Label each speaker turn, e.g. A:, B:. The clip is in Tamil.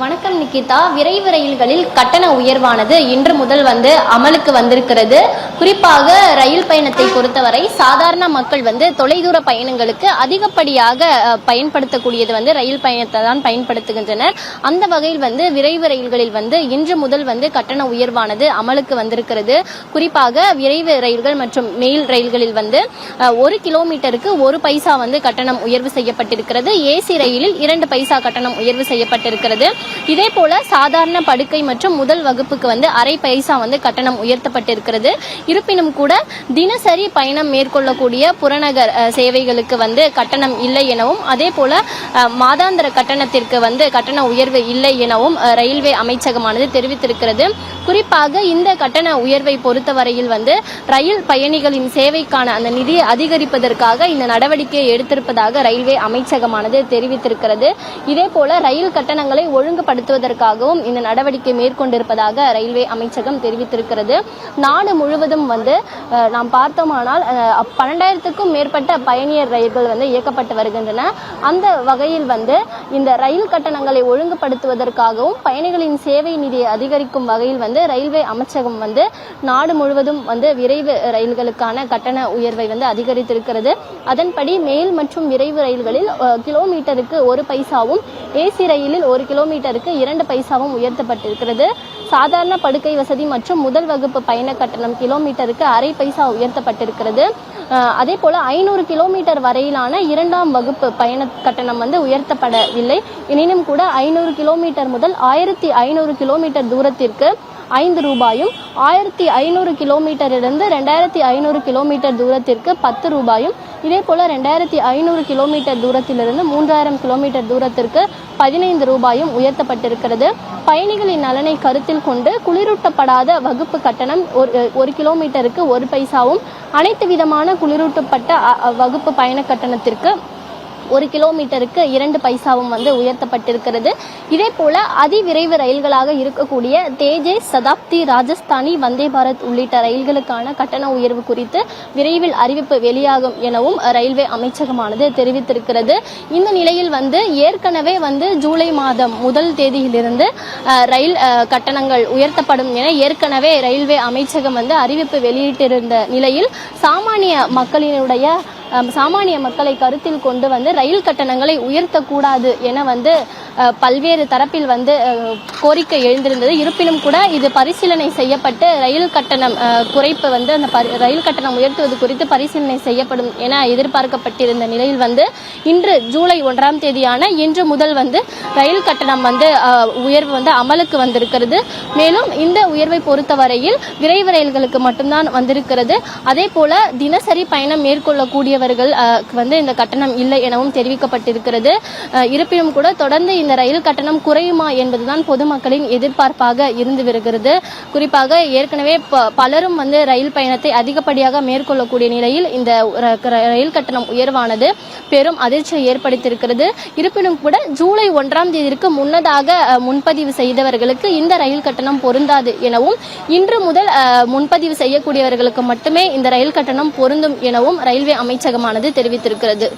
A: வணக்கம் நிகிதா. விரைவு ரயில்களில் கட்டண உயர்வானது இன்று முதல் அமலுக்கு வந்திருக்கிறது. குறிப்பாக ரயில் பயணத்தை பொறுத்தவரை சாதாரண மக்கள் தொலைதூர பயணங்களுக்கு அதிகப்படியாக பயன்படுத்தக்கூடியது ரயில் பயணத்தை தான் பயன்படுத்துகின்றனர். அந்த வகையில் விரைவு ரயில்களில் இன்று முதல் கட்டண உயர்வானது அமலுக்கு வந்திருக்கிறது. குறிப்பாக விரைவு ரயில்கள் மற்றும் மெயில் ரயில்களில் 1 கிலோமீட்டருக்கு 1 பைசா கட்டணம் உயர்வு செய்யப்பட்டிருக்கிறது. ஏசி ரயிலில் 2 பைசா கட்டணம் உயர்வு செய்யப்பட்டிருக்கிறது. இதே போல சாதாரண படுக்கை மற்றும் முதல் வகுப்புக்கு அரை பைசா கட்டணம் உயர்த்தப்பட்டிருக்கிறது. இருப்பினும் கூட தினசரி பயணம் மேற்கொள்ளக்கூடிய புறநகர் சேவைகளுக்கு கட்டணம் இல்லை எனவும், அதே போல மாதாந்திர கட்டணத்திற்கு கட்டண உயர்வு இல்லை எனவும் ரயில்வே அமைச்சகமானது தெரிவித்திருக்கிறது. குறிப்பாக இந்த கட்டண உயர்வை பொறுத்தவரையில் ரயில் பயணிகளின் சேவைக்கான அந்த நிதியை அதிகரிப்பதற்காக இந்த நடவடிக்கையை எடுத்திருப்பதாக ரயில்வே அமைச்சகமானது தெரிவித்திருக்கிறது. இதே போல ரயில் கட்டணங்களை ஒழுங்குபடுத்துவதற்காகவும் இந்த நடவடிக்கை மேற்கொண்டிருப்பதாக ரயில்வே அமைச்சகம் தெரிவித்திருக்கிறது. நாடு முழுவதும் நாம் பார்த்தோமானால் 12,000க்கும் மேற்பட்ட பயணியர் ரயில்கள் இயக்கப்பட்டு வருகின்றன. அந்த வகையில் இந்த ரயில் கட்டணங்களை ஒழுங்குபடுத்துவதற்காகவும் பயணிகளின் சேவை நிதியை அதிகரிக்கும் வகையில் ரயில்வே அமைச்சகம் நாடு முழுவதும் விரைவு ரயில்களுக்கான கட்டண உயர்வை அதிகரித்திருக்கிறது. அதன்படி மேல் மற்றும் விரைவு ரயில்களில் கிலோமீட்டருக்கு 1 பைசாவும், ஏசி ரயிலில் 1 கிலோமீட்டருக்கு 2 பைசாவும் உயர்த்தப்பட்டிருக்கிறது. சாதாரண படுக்கை வசதி மற்றும் முதல் வகுப்பு பயண கட்டணம் கிலோமீட்டருக்கு அரை பைசா உயர்த்தப்பட்டிருக்கிறது. அதே போல 500 கிலோமீட்டர் வரையிலான 2ஆம் வகுப்பு பயண கட்டணம் உயர்த்தப்படவில்லை. எனினும் கூட 500 கிலோமீட்டர் முதல் 1500 கிலோமீட்டர் தூரத்திற்கு 5 ரூபாயும், 1500 கிலோமீட்டரிலிருந்து 2500 கிலோமீட்டர் தூரத்திற்கு 10 ரூபாயும், இதே போல 2500 கிலோமீட்டர் தூரத்திலிருந்து 3000 கிலோமீட்டர் தூரத்திற்கு 15 ரூபாயும் உயர்த்தப்பட்டிருக்கிறது. பயணிகளின் நலனை கருத்தில் கொண்டு குளிரூட்டப்படாத வகுப்பு கட்டணம் 1 கிலோமீட்டருக்கு 1 பைசாவும், அனைத்து விதமான குளிரூட்டப்பட்ட வகுப்பு பயண கட்டணத்திற்கு 1 கிலோமீட்டருக்கு 2 பைசாவும் உயர்த்தப்பட்டிருக்கிறது. இதே போல அதிவிரைவு ரயில்களாக இருக்கக்கூடிய தேஜஸ், சதாப்தி, ராஜஸ்தானி, வந்தே பாரத் உள்ளிட்ட ரயில்களுக்கான கட்டண உயர்வு குறித்து விரைவில் அறிவிப்பு வெளியாகும் எனவும் ரயில்வே அமைச்சகமானது தெரிவித்திருக்கிறது. இந்த நிலையில் ஏற்கனவே ஜூலை மாதம் 1 தேதியிலிருந்து ரயில் கட்டணங்கள் உயர்த்தப்படும் என ஏற்கனவே ரயில்வே அமைச்சகம் அறிவிப்பு வெளியிட்டிருந்த நிலையில் சாமானிய மக்களை கருத்தில் கொண்டு ரயில் கட்டணங்களை உயர்த்தக்கூடாது என பல்வேறு தரப்பில் கோரிக்கை எழுந்திருந்தது. இருப்பினும் கூட இது பரிசீலனை செய்யப்பட்டு ரயில் கட்டணம் குறைப்பு அந்த ரயில் கட்டணம் உயர்த்துவது குறித்து பரிசீலனை செய்யப்படும் என எதிர்பார்க்கப்பட்டிருந்த நிலையில் இன்று ஜூலை 1ஆம் தேதியான இன்று முதல் ரயில் கட்டணம் உயர்வு அமலுக்கு வந்திருக்கிறது. மேலும் இந்த உயர்வை பொறுத்தவரையில் விரைவு ரயில்களுக்கு மட்டும்தான் வந்திருக்கிறது. அதே போல தினசரி பயணம் மேற்கொள்ளக்கூடியவர்கள் இந்த கட்டணம் இல்லை எனவும் தெரிவிக்கப்பட்டிருக்கிறது. இருப்பினும் கூட தொடர்ந்து இந்த ரயில் கட்டணம் குறையுமா என்பதுதான் பொதுமக்களின் எதிர்பார்ப்பாக இருந்து வருகிறது. குறிப்பாக ஏற்கனவே பலரும் ரயில் பயணத்தை அதிகப்படியாக மேற்கொள்ளக்கூடிய நிலையில் இந்த ரயில் கட்டணம் உயர்வானது பெரும் அதிர்ச்சியை ஏற்படுத்தியிருக்கிறது. இருப்பினும் கூட ஜூலை 1ஆம் தேதிக்கு முன்னதாக முன்பதிவு செய்தவர்களுக்கு இந்த ரயில் கட்டணம் பொருந்தாது எனவும், இன்று முதல் முன்பதிவு செய்யக்கூடியவர்களுக்கு மட்டுமே இந்த ரயில் கட்டணம் பொருந்தும் எனவும் ரயில்வே அமைச்சகமானது தெரிவித்திருக்கிறது.